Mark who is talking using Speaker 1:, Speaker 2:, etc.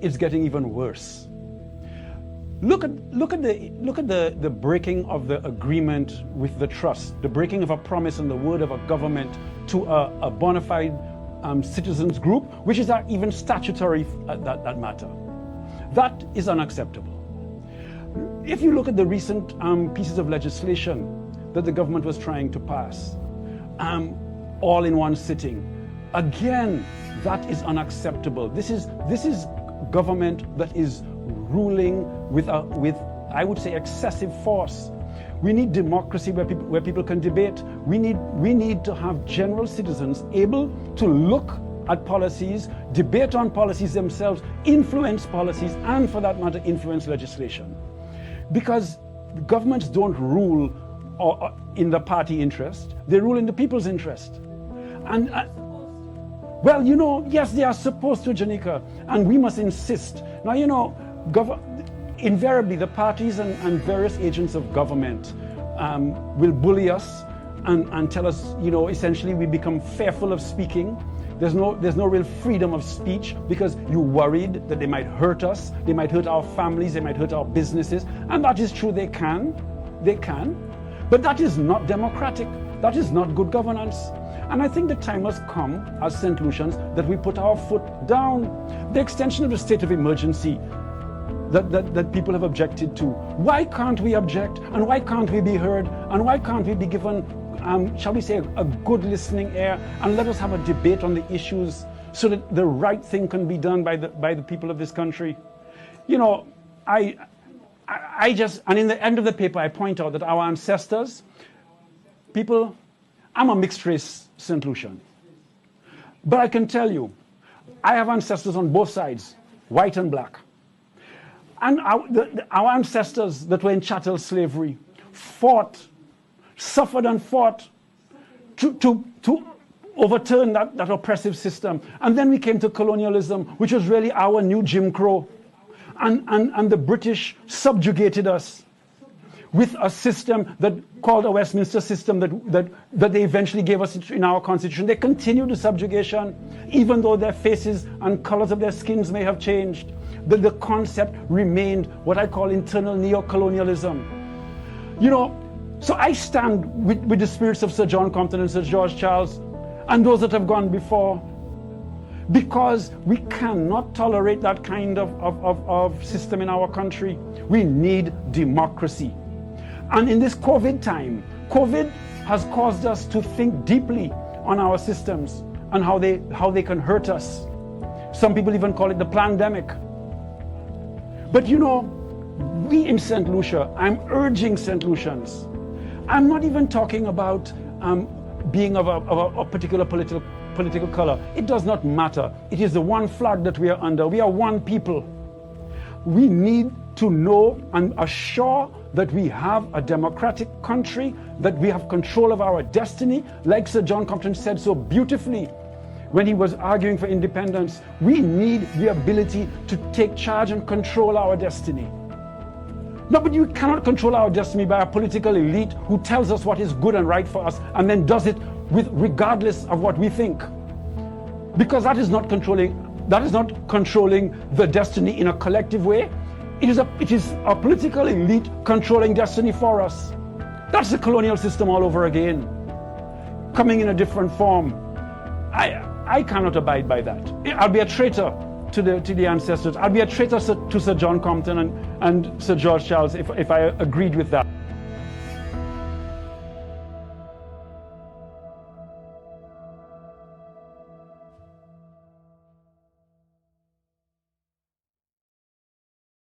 Speaker 1: it's getting even worse. Look at the breaking of the agreement with the trust, the breaking of a promise and the word of a government to a bona fide citizens group, which is not even statutory that matter. That is unacceptable. If you look at the recent pieces of legislation that the government was trying to pass, all in one sitting, again, that is unacceptable. This is government that is ruling with I would say excessive force. We need democracy where people can debate. We need to have general citizens able to look at policies, debate on policies themselves, influence policies, and for that matter, influence legislation. Because governments don't rule in the party interest, they rule in the people's interest. And well, you know, yes, they are supposed to, Janika, and we must insist. Now, you know, invariably the parties and various agents of government will bully us and tell us, you know, essentially we become fearful of speaking. There's no real freedom of speech because you're worried that they might hurt us, they might hurt our families, they might hurt our businesses, and that is true, they can, but that is not democratic, that is not good governance. And I think the time has come, as St. Lucians, that we put our foot down. The extension of the state of emergency that people have objected to. Why can't we object? And why can't we be heard? And why can't we be given, shall we say, a good listening ear? And let us have a debate on the issues so that the right thing can be done by the people of this country. You know, I just, and in the end of the paper, I point out that our ancestors, people, I'm a mixed race St. Lucian. But I can tell you, I have ancestors on both sides, white and black. And our ancestors that were in chattel slavery suffered and fought to overturn that oppressive system. And then we came to colonialism, which was really our new Jim Crow. And the British subjugated us with a system that called a Westminster system that they eventually gave us in our constitution. They continued the subjugation, even though their faces and colors of their skins may have changed. The concept remained what I call internal neo-colonialism. You know, so I stand with the spirits of Sir John Compton and Sir George Charles and those that have gone before, because we cannot tolerate that kind of system in our country. We need democracy. And in this COVID time, COVID has caused us to think deeply on our systems and how they can hurt us. Some people even call it the pandemic. But you know, we in Saint Lucia, I'm urging Saint Lucians, I'm not even talking about being of a particular political color. It does not matter. It is the one flag that we are under. We are one people. We need to know and assure that we have a democratic country, that we have control of our destiny, like Sir John Compton said so beautifully when he was arguing for independence. We need the ability to take charge and control our destiny. No, but you cannot control our destiny by a political elite who tells us what is good and right for us and then does it regardless of what we think. Because that is not controlling the destiny in a collective way. It is a political elite controlling destiny for us. That's the colonial system all over again, coming in a different form. I cannot abide by that. I'll be a traitor to the ancestors. I'll be a traitor to Sir John Compton and Sir George Charles if I agreed with that.